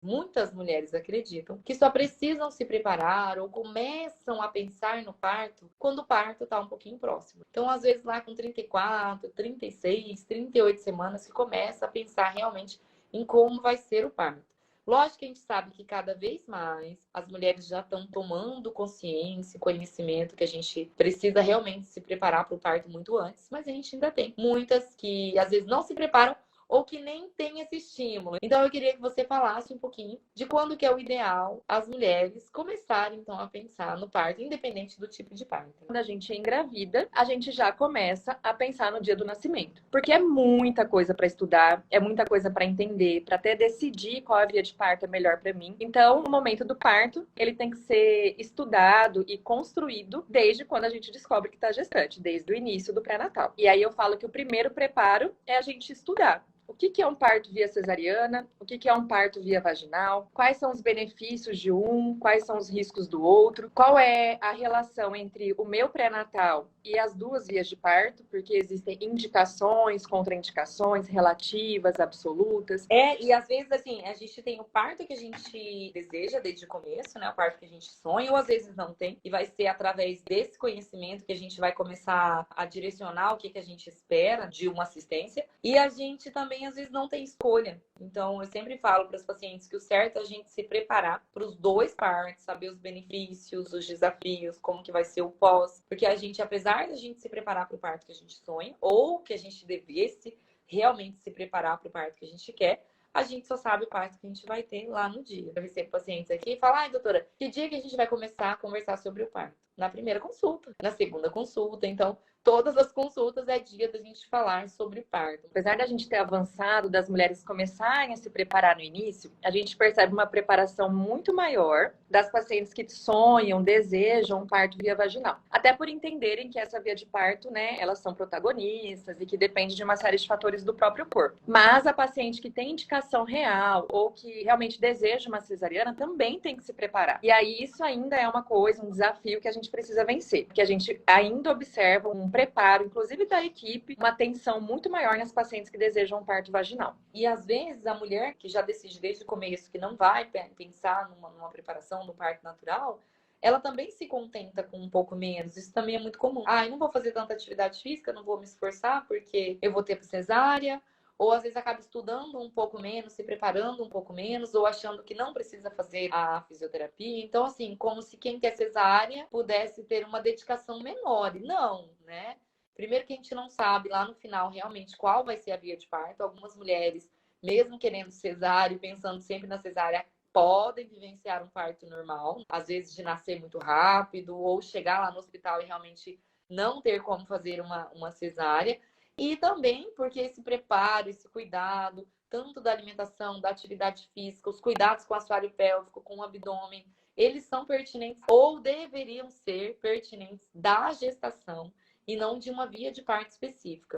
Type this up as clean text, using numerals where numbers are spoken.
Muitas mulheres acreditam que só precisam se preparar ou começam a pensar no parto quando o parto está um pouquinho próximo. Então, às vezes, lá com 34, 36, 38 semanas, que começa a pensar realmente em como vai ser o parto. Lógico que a gente sabe que cada vez mais as mulheres já estão tomando consciência, conhecimento que a gente precisa realmente se preparar para o parto muito antes, mas a gente ainda tem muitas que às vezes não se preparam ou que nem tem esse estímulo. Então eu queria que você falasse um pouquinho de quando que é o ideal as mulheres começarem então a pensar no parto, independente do tipo de parto. Quando a gente engravida, a gente já começa a pensar no dia do nascimento, porque é muita coisa para estudar, é muita coisa para entender, para até decidir qual a via de parto é melhor para mim. Então, o momento do parto, ele tem que ser estudado e construído desde quando a gente descobre que está gestante, desde o início do pré-natal. E aí eu falo que o primeiro preparo é a gente estudar. O que é um parto via cesariana? O que é um parto via vaginal? Quais são os benefícios de um? Quais são os riscos do outro? Qual é a relação entre o meu pré-natal e as duas vias de parto? Porque existem indicações, contraindicações relativas, absolutas. E às vezes, assim, a gente tem o parto que a gente deseja desde o começo, né? O parto que a gente sonha, ou às vezes não tem. E vai ser através desse conhecimento que a gente vai começar a direcionar o que a gente espera de uma assistência. E a gente também, às vezes, não tem escolha. Então, eu sempre falo para os pacientes que o certo é a gente se preparar para os dois partos, saber os benefícios, os desafios, como que vai ser o pós. Porque a gente, apesar de a gente se preparar para o parto que a gente sonha, ou que a gente devesse realmente se preparar para o parto que a gente quer, a gente só sabe o parto que a gente vai ter lá no dia. Eu recebo pacientes aqui e falo, ai, doutora, que dia que a gente vai começar a conversar sobre o parto? Na primeira consulta, na segunda consulta. Então, todas as consultas é dia da gente falar sobre o parto. Apesar da gente ter avançado, das mulheres começarem a se preparar no início, a gente percebe uma preparação muito maior das pacientes que sonham, desejam um parto via vaginal. Até por entenderem que essa via de parto, né, elas são protagonistas e que depende de uma série de fatores do próprio corpo. Mas a paciente que tem indicação real ou que realmente deseja uma cesariana também tem que se preparar. E aí isso ainda é uma coisa, um desafio que a gente precisa vencer, porque a gente ainda observa um preparo, inclusive da equipe, uma atenção muito maior nas pacientes que desejam um parto vaginal. E às vezes a mulher que já decide desde o começo que não vai pensar numa preparação do parto natural, ela também se contenta com um pouco menos. Isso também é muito comum. Ah, eu não vou fazer tanta atividade física, não vou me esforçar porque eu vou ter cesárea. Ou às vezes acaba estudando um pouco menos, se preparando um pouco menos, ou achando que não precisa fazer a fisioterapia. Então, assim, como se quem quer cesárea pudesse ter uma dedicação menor. E não, né? Primeiro que a gente não sabe lá no final realmente qual vai ser a via de parto. Algumas mulheres, mesmo querendo cesárea e pensando sempre na cesárea, podem vivenciar um parto normal, às vezes de nascer muito rápido, ou chegar lá no hospital e realmente não ter como fazer uma cesárea. E também porque esse preparo, esse cuidado, tanto da alimentação, da atividade física, os cuidados com o assoalho pélvico, com o abdômen, eles são pertinentes ou deveriam ser pertinentes da gestação e não de uma via de parto específica.